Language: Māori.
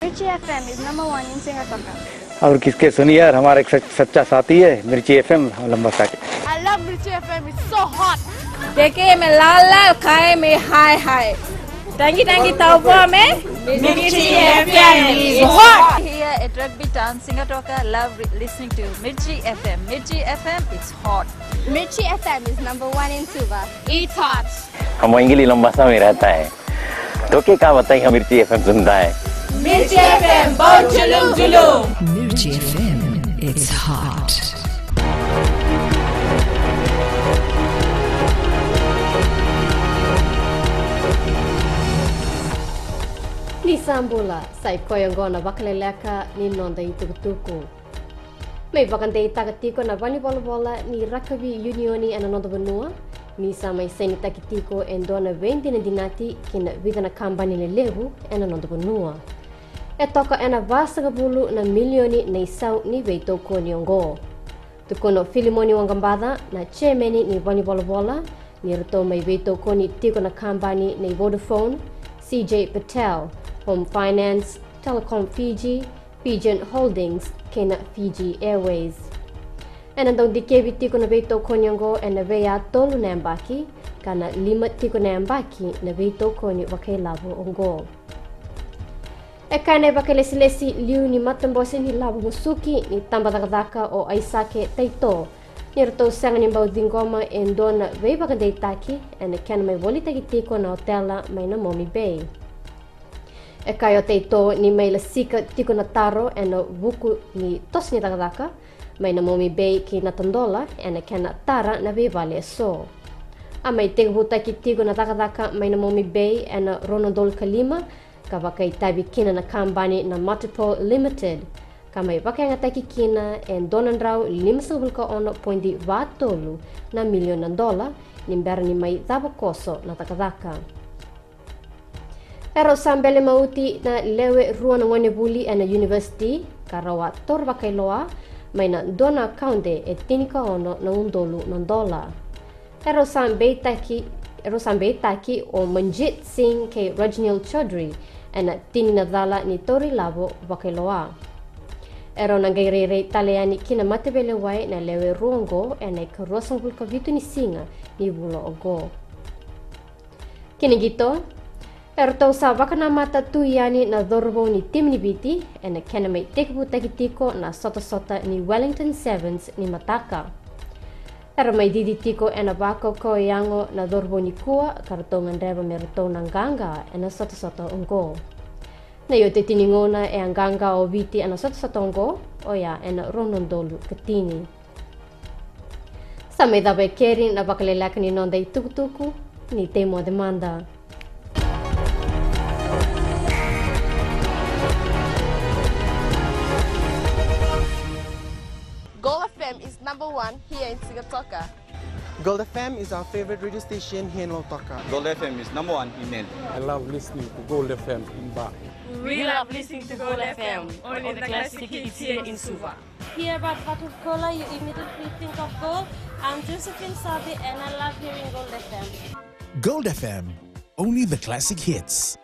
Mirchi FM is number 1 in Singapore. और किसके सुनिए यार, हमारा एक सच्चा साथी है मिर्ची एफएम लंबा साथी. I love Mirchi FM. It's so hot. देखे में लाल लाल, खाए में हाय हाय. Tangi taupo में Mirchi FM is hot. Here at Rugby Town, Singapore, love listening to Mirchi FM. Mirchi FM, it's hot. Mirchi FM is number 1 in Suva. It's hot. हम इंग्लिश लंबासा में रहता है तो क्या बताइए हम मिर्ची एफएम सुनता है. Mirchi FM बहुत जुलूम जुलूम. Mirchi FM, it's hot. Ni sambula sai koyongona Vakaleleka ni nonda itukutuku. May bakandei takatiko na volleyball bola ni rugby unioni ana nonda benua. Ni samai seni takitiko endona 20 na dinati kina vidana kambani le levu ana nonda benua. E toka ana vasanga bulu na milioni na isau ni veito koniongo. Tukono Filimoni Wangambada na chairmani ni volleyball bola ni rito mai veito koni tiko na kambani ni Vodafone, CJ Patel, Home Finance, Telecom Fiji, Fijian Holdings, Kena Fiji Airways. And andong dikebi tiko na veito koniongo and na vea tolu na ambaki, kana lima tiko na ambaki na veito koni wakailabu ongo. E kainai wakalesilesi liu ni matambosi ni labu musuki ni tambadakadaka o aisake taito. Ni rato sanga ni mbau dingoma e ndona vei wakandei taki and e kana mai woli tiko na hotela mai na Momi Bay. E kai o teito ni mai la sika tiko na taro e na wuku ni tos ni takadaka mai na Momi Bay ki na tandola e na kena tara na vei vale so. A mai tega hutaki tiko na takadaka mai na Momi Bay e na Ronaldol Kalima ka wakai tabi kina na kambani na Multiple Limited. Ka mai wakai ngataki kina e donandrau 5.1 na miliona dola ni mbera ni mai dhaba koso na takadaka. Pero sambele mauti na lewe rua na ngone buli na university karawa tor wakailoa mai na dona kaunde e tinika ono na $1 na dola. Pero sambe taki o Manjit Singh ke Rajnil Chaudhry na tini na dhala ni tori labo wakailoa. Ero nangairere taleani kina matebele wai na lewe ruango na karosang vulka vitu ni singa ni vulo ogo. Kinigito, ero tau sa wakana mata tuyani na dhorbo ni tim ni biti na kena mai tekbu takitiko na sota ni Wellington Sevens ni mataka. Ero mai diditiko na bako ko yango na dhorbo ni kua karatongan reba merato nanganga na sota ongo. Na yote tiningona anganga o viti ana sota ongo oya na ronondolu katini. Sa me dabe keri na Vakaleleka ni nonda itukutuku ni temo demanda. Gold FM is number 1 here in Singapore. Gold FM is our favorite radio station here in Lautoka. Gold FM is number 1 in Nel. I love listening to Gold FM in Ba. We love listening to Gold FM. Only the classic hits here in Suva. Hear about Batu Cola, you immediately think of gold. I'm Josephine Sabi and I love hearing Gold FM. Gold FM, only the classic hits.